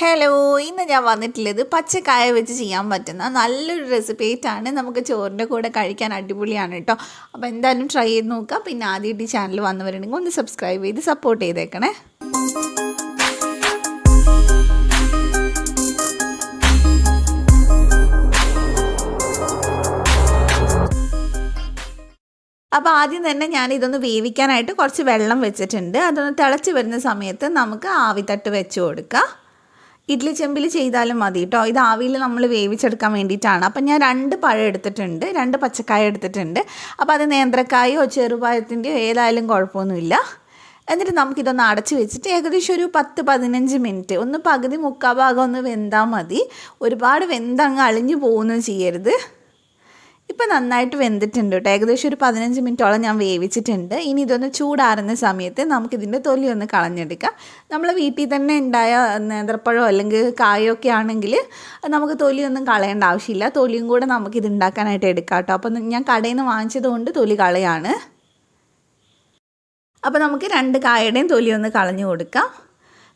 Hello, ഇന്ന് ഞാൻ വന്നിട്ടുള്ളത് പച്ചക്കായ വെച്ച് ചെയ്യാൻ പറ്റുന്ന നല്ലൊരു റെസിപ്പി ആയിട്ടാണ്. നമുക്ക് ചോറിൻ്റെ കൂടെ കഴിക്കാൻ അടിപൊളിയാണ് കേട്ടോ. അപ്പോൾ എന്തായാലും ട്രൈ ചെയ്ത് നോക്കുക. പിന്നെ ആദ്യമായിട്ട് ഈ ചാനൽ വന്നവരുണ്ടെങ്കിൽ ഒന്ന് സബ്സ്ക്രൈബ് ചെയ്ത് സപ്പോർട്ട് ചെയ്തേക്കണേ. അപ്പോൾ ആദ്യം തന്നെ ഞാനിതൊന്ന് വേവിക്കാനായിട്ട് കുറച്ച് വെള്ളം വെച്ചിട്ടുണ്ട്. അതൊന്ന് തിളച്ച് വരുന്ന സമയത്ത് നമുക്ക് ആവിത്തട്ട് വെച്ച് കൊടുക്കാം. ഇഡ്ഡലി ചെമ്പിൽ ചെയ്താലും മതി കേട്ടോ. ഇത് ആവിയിൽ നമ്മൾ വേവിച്ചെടുക്കാൻ വേണ്ടിയിട്ടാണ്. അപ്പം ഞാൻ 2 പഴം എടുത്തിട്ടുണ്ട്, 2 പച്ചക്കായ എടുത്തിട്ടുണ്ട്. അപ്പോൾ അത് നേന്ത്രക്കായോ ചെറുപഴത്തിൻ്റെയോ ഏതായാലും കുഴപ്പമൊന്നുമില്ല. എന്നിട്ട് നമുക്കിതൊന്ന് അടച്ച് വെച്ചിട്ട് ഏകദേശം ഒരു 10-15 മിനിറ്റ് ഒന്ന് പകുതി മുക്കാൽ ഭാഗം ഒന്ന് വെന്താൽ മതി. ഒരുപാട് വെന്തങ്ങ് അളിഞ്ഞു പോകുന്നു ചെയ്യരുത്. ഇപ്പം നന്നായിട്ട് വെന്തിട്ടുണ്ട് കേട്ടോ. ഏകദേശം ഒരു 15 മിനിറ്റോളം ഞാൻ വേവിച്ചിട്ടുണ്ട്. ഇനി ഇതൊന്ന് ചൂടാറുന്ന സമയത്ത് നമുക്കിതിൻ്റെ തൊലി ഒന്ന് കളഞ്ഞെടുക്കാം. നമ്മൾ വീട്ടിൽ തന്നെ ഉണ്ടായ നേന്ത്രപ്പഴമോ അല്ലെങ്കിൽ കായൊക്കെ ആണെങ്കിൽ നമുക്ക് തൊലിയൊന്നും കളയേണ്ട ആവശ്യമില്ല. തൊലിയും കൂടെ നമുക്കിത് ഉണ്ടാക്കാനായിട്ട് എടുക്കാം കേട്ടോ. അപ്പം ഞാൻ കടയിൽ നിന്ന് വാങ്ങിച്ചത് കൊണ്ട് തൊലി കളയാണ്. അപ്പോൾ നമുക്ക് 2 കായയുടെയും തൊലി ഒന്ന് കളഞ്ഞു കൊടുക്കാം.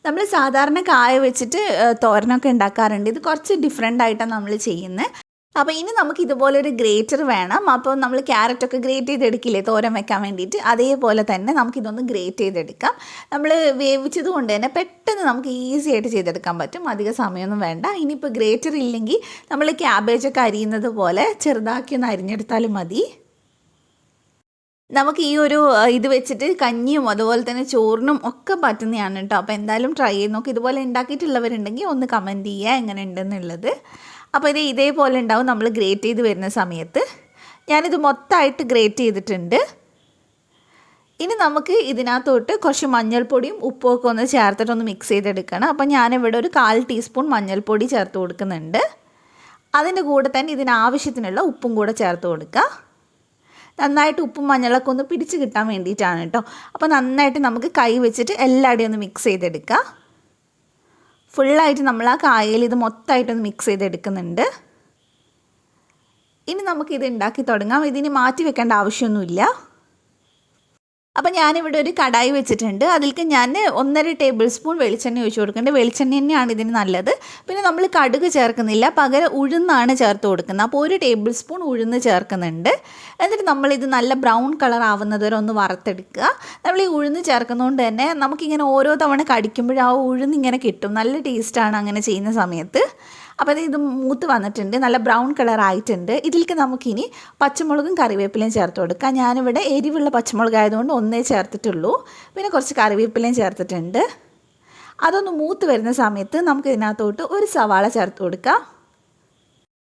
നമ്മൾ സാധാരണ കായ വെച്ചിട്ട് തോരനൊക്കെ ഉണ്ടാക്കാറുണ്ട്. ഇത് കുറച്ച് ഡിഫറെൻ്റ് ആയിട്ടാണ് നമ്മൾ ചെയ്യുന്നത്. അപ്പോൾ ഇനി നമുക്ക് ഇതുപോലൊരു ഗ്രേറ്റർ വേണം. അപ്പോൾ നമ്മൾ ക്യാരറ്റൊക്കെ ഗ്രേറ്റ് ചെയ്തെടുക്കില്ലേ തോരൻ വെക്കാൻ വേണ്ടിയിട്ട്, അതേപോലെ തന്നെ നമുക്കിതൊന്ന് ഗ്രേറ്റ് ചെയ്തെടുക്കാം. നമ്മൾ വേവിച്ചത് കൊണ്ട് തന്നെ പെട്ടെന്ന് നമുക്ക് ഈസി ആയിട്ട് ചെയ്തെടുക്കാൻ പറ്റും. അധികം സമയമൊന്നും വേണ്ട. ഇനിയിപ്പോൾ ഗ്രേറ്റർ ഇല്ലെങ്കിൽ നമ്മൾ ക്യാബേജൊക്കെ അരിയുന്നത് പോലെ ചെറുതാക്കി ഒന്ന് അരിഞ്ഞെടുത്താലും മതി. നമുക്ക് ഈ ഒരു ഇത് വെച്ചിട്ട് കഞ്ഞിയും അതുപോലെ തന്നെ ചോറിനും ഒക്കെ പറ്റുന്നതാണ് കേട്ടോ. അപ്പോൾ എന്തായാലും ട്രൈ ചെയ്ത് നോക്കി. ഇതുപോലെ ഉണ്ടാക്കിയിട്ടുള്ളവരുണ്ടെങ്കിൽ ഒന്ന് കമൻറ്റ് ചെയ്യുക എങ്ങനെ ഉണ്ടെന്നുള്ളത്. അപ്പോൾ ഇത് ഇതേപോലെ ഉണ്ടാവും നമ്മൾ ഗ്രേറ്റ് ചെയ്ത് വരുന്ന സമയത്ത്. ഞാനിത് മൊത്തമായിട്ട് ഗ്രേറ്റ് ചെയ്തിട്ടുണ്ട്. ഇനി നമുക്ക് ഇതിനകത്തോട്ട് കുറച്ച് മഞ്ഞൾപ്പൊടിയും ഉപ്പും ഒക്കെ ഒന്ന് ചേർത്തിട്ടൊന്ന് മിക്സ് ചെയ്തെടുക്കണം. അപ്പോൾ ഞാനിവിടെ ഒരു 1/4 ടീസ്പൂൺ മഞ്ഞൾപ്പൊടി ചേർത്ത് കൊടുക്കുന്നുണ്ട്. അതിൻ്റെ കൂടെ തന്നെ ഇതിനാവശ്യത്തിനുള്ള ഉപ്പും കൂടെ ചേർത്ത് കൊടുക്കുക. നന്നായിട്ട് ഉപ്പും മഞ്ഞളൊക്കെ ഒന്ന് പിടിച്ച് കിട്ടാൻ വേണ്ടിയിട്ടാണ് കേട്ടോ. അപ്പോൾ നന്നായിട്ട് നമുക്ക് കൈ വെച്ചിട്ട് എല്ലായിടെയും ഒന്ന് മിക്സ് ചെയ്തെടുക്കുക. ഫുള്ളായിട്ട് നമ്മൾ ആ കായയിൽ ഇത് മൊത്തമായിട്ടൊന്ന് മിക്സ് ചെയ്തെടുക്കുന്നുണ്ട്. ഇനി നമുക്കിത് ഉണ്ടാക്കി തുടങ്ങാം. ഇതിന് മാറ്റി വെക്കേണ്ട ആവശ്യമൊന്നുമില്ല. അപ്പോൾ ഞാനിവിടെ ഒരു കടായി വെച്ചിട്ടുണ്ട്. അതിലേക്ക് ഞാൻ 1.5 ടേബിൾ സ്പൂൺ വെളിച്ചെണ്ണ ഒഴിച്ച് കൊടുക്കേണ്ടത്. വെളിച്ചെണ്ണ തന്നെയാണ് ഇതിന് നല്ലത്. പിന്നെ നമ്മൾ കടുക് ചേർക്കുന്നില്ല, പകരം ഉഴുന്നാണ് ചേർത്ത് കൊടുക്കുന്നത്. അപ്പോൾ 1 ടേബിൾ സ്പൂൺ ഉഴുന്ന് ചേർക്കുന്നുണ്ട്. എന്നിട്ട് നമ്മളിത് നല്ല ബ്രൗൺ കളർ ആവുന്നത് വരെ ഒന്ന് വറുത്തെടുക്കുക. നമ്മൾ ഈ ഉഴുന്ന് ചേർക്കുന്നതുകൊണ്ട് തന്നെ നമുക്കിങ്ങനെ ഓരോ തവണ കടിക്കുമ്പോഴും ആ ഉഴുന്ന് ഇങ്ങനെ കിട്ടും. നല്ല ടേസ്റ്റാണ് അങ്ങനെ ചെയ്യുന്ന സമയത്ത്. അപ്പോൾ ഇത് മൂത്ത് വന്നിട്ടുണ്ട്, നല്ല ബ്രൗൺ കളർ ആയിട്ടുണ്ട്. ഇതിലേക്ക് നമുക്കിനി പച്ചമുളകും കറിവേപ്പിലയും ചേർത്ത് കൊടുക്കാം. ഞാനിവിടെ എരിവുള്ള പച്ചമുളക് ആയതുകൊണ്ട് 1 ചേർത്തിട്ടുള്ളൂ. പിന്നെ കുറച്ച് കറിവേപ്പിലയും ചേർത്തിട്ടുണ്ട്. അതൊന്ന് മൂത്ത് വരുന്ന സമയത്ത് നമുക്ക് ഇതിനകത്തോട്ട് ഒരു സവാള ചേർത്ത് കൊടുക്കാം.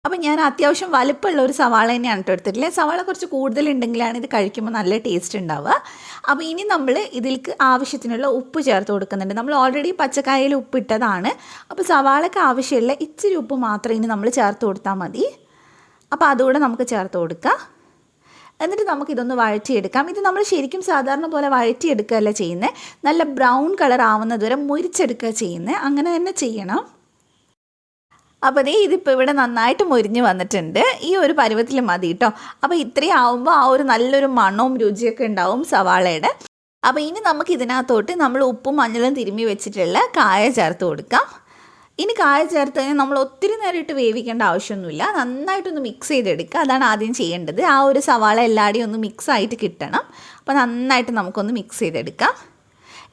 അപ്പം ഞാൻ അത്യാവശ്യം വലുപ്പമുള്ള ഒരു സവാള തന്നെയാണ് കേട്ടോ എടുത്തിട്ടില്ലേ. സവാള കുറച്ച് കൂടുതലുണ്ടെങ്കിലാണ് ഇത് കഴിക്കുമ്പോൾ നല്ല ടേസ്റ്റ് ഉണ്ടാവുക. അപ്പോൾ ഇനി നമ്മൾ ഇതിലേക്ക് ആവശ്യത്തിനുള്ള ഉപ്പ് ചേർത്ത് കൊടുക്കുന്നുണ്ട്. നമ്മൾ ഓൾറെഡി പച്ചക്കായയിൽ ഉപ്പിട്ടതാണ്. അപ്പോൾ സവാളയ്ക്ക് ആവശ്യമുള്ള ഇച്ചിരി ഉപ്പ് മാത്രം ഇനി നമ്മൾ ചേർത്ത് കൊടുത്താൽ മതി. അപ്പോൾ അതുകൂടെ നമുക്ക് ചേർത്ത് കൊടുക്കാം. എന്നിട്ട് നമുക്കിതൊന്ന് വഴറ്റിയെടുക്കാം. ഇത് നമ്മൾ ശരിക്കും സാധാരണ പോലെ വഴറ്റിയെടുക്കുകയല്ല ചെയ്യുന്നത്, നല്ല ബ്രൗൺ കളർ ആവുന്നത് വരെ മുരിച്ചെടുക്കുക ചെയ്യുന്നത്. അങ്ങനെ തന്നെ ചെയ്യണം. അപ്പോൾ ഇതിപ്പോൾ ഇവിടെ നന്നായിട്ട് മൊരിഞ്ഞ് വന്നിട്ടുണ്ട്. ഈ ഒരു പരുവത്തിൽ മതി കേട്ടോ. അപ്പോൾ ഇത്രയും ആവുമ്പോൾ ആ ഒരു നല്ലൊരു മണവും രുചിയൊക്കെ ഉണ്ടാവും സവാളയുടെ. അപ്പോൾ ഇനി നമുക്ക് ഇതിനകത്തോട്ട് നമ്മൾ ഉപ്പും മഞ്ഞളും തിരുമ്മി വെച്ചിട്ടുള്ള കായ ചേർത്ത് കൊടുക്കാം. ഇനി കായ ചേർത്ത് കഴിഞ്ഞാൽ നമ്മൾ ഒത്തിരി നേരം ഇട്ട് വേവിക്കേണ്ട ആവശ്യമൊന്നുമില്ല. നന്നായിട്ടൊന്ന് മിക്സ് ചെയ്തെടുക്കുക. അതാണ് ആദ്യം ചെയ്യേണ്ടത്. ആ ഒരു സവാള എല്ലാവരുടെയും ഒന്ന് മിക്സ് ആയിട്ട് കിട്ടണം. അപ്പോൾ നന്നായിട്ട് നമുക്കൊന്ന് മിക്സ് ചെയ്തെടുക്കാം.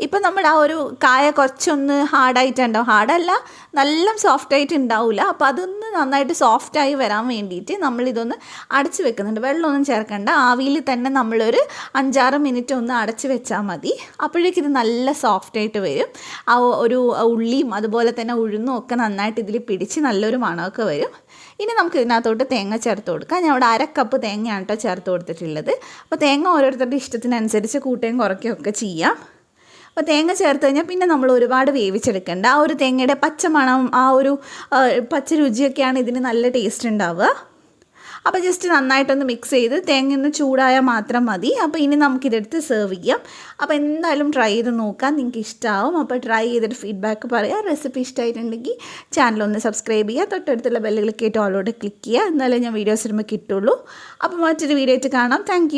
ഇപ്പം നമ്മൾ ആ ഒരു കായ കുറച്ചൊന്ന് ഹാർഡായിട്ടുണ്ടാവും. ഹാർഡല്ല, നല്ല സോഫ്റ്റായിട്ട് ഉണ്ടാവില്ല. അപ്പോൾ അതൊന്ന് നന്നായിട്ട് സോഫ്റ്റായി വരാൻ വേണ്ടിയിട്ട് നമ്മളിതൊന്ന് അടച്ച് വെക്കുന്നുണ്ട്. വെള്ളമൊന്നും ചേർക്കണ്ട. ആവിയിൽ തന്നെ നമ്മളൊരു 5-6 മിനിറ്റ് ഒന്ന് അടച്ച് വെച്ചാൽ മതി. അപ്പോഴേക്കും ഇത് നല്ല സോഫ്റ്റായിട്ട് വരും. ആ ഒരു ഉള്ളിയും അതുപോലെ തന്നെ ഉഴുന്നും ഒക്കെ നന്നായിട്ട് ഇതിൽ പിടിച്ച് നല്ലൊരു മണമൊക്കെ വരും. ഇനി നമുക്ക് ഇതിനകത്തോട്ട് തേങ്ങ ചേർത്ത് കൊടുക്കാം. ഞാൻ ഇവിടെ 1/2 കപ്പ് തേങ്ങയാണ് കേട്ടോ ചേർത്ത് കൊടുത്തിട്ടുള്ളത്. അപ്പോൾ തേങ്ങ ഓരോരുത്തരുടെ ഇഷ്ടത്തിനനുസരിച്ച് കൂട്ടുകയും കുറയ്ക്കുകയും ഒക്കെ ചെയ്യാം. അപ്പോൾ തേങ്ങ ചേർത്ത് കഴിഞ്ഞാൽ പിന്നെ നമ്മൾ ഒരുപാട് വേവിച്ചെടുക്കേണ്ട. ആ ഒരു തേങ്ങയുടെ പച്ചമണം, ആ ഒരു പച്ച രുചിയൊക്കെയാണ് ഇതിന് നല്ല ടേസ്റ്റ് ഉണ്ടാവുക. അപ്പോൾ ജസ്റ്റ് നന്നായിട്ടൊന്ന് മിക്സ് ചെയ്ത് തേങ്ങ ഒന്ന് ചൂടായാൽ മാത്രം മതി. അപ്പോൾ ഇനി നമുക്കിതെടുത്ത് സെർവ് ചെയ്യാം. അപ്പോൾ എന്തായാലും ട്രൈ ചെയ്ത് നോക്കാം, നിങ്ങൾക്ക് ഇഷ്ടമാവും. അപ്പോൾ ട്രൈ ചെയ്തിട്ട് ഫീഡ്ബാക്ക് പറയാം. റെസിപ്പി ഇഷ്ടമായിട്ടുണ്ടെങ്കിൽ ചാനലൊന്ന് സബ്സ്ക്രൈബ് ചെയ്യുക. തൊട്ടടുത്തുള്ള ബെല്ല് ക്ലിക്ക് ചെയ്തിട്ട് ഓളോട് ക്ലിക്ക് ചെയ്യുക. എന്നാലേ ഞാൻ വീഡിയോസ് ഇടുമ്പോൾ കിട്ടുള്ളൂ. അപ്പോൾ മറ്റൊരു വീഡിയോ ആയിട്ട് കാണാം. താങ്ക്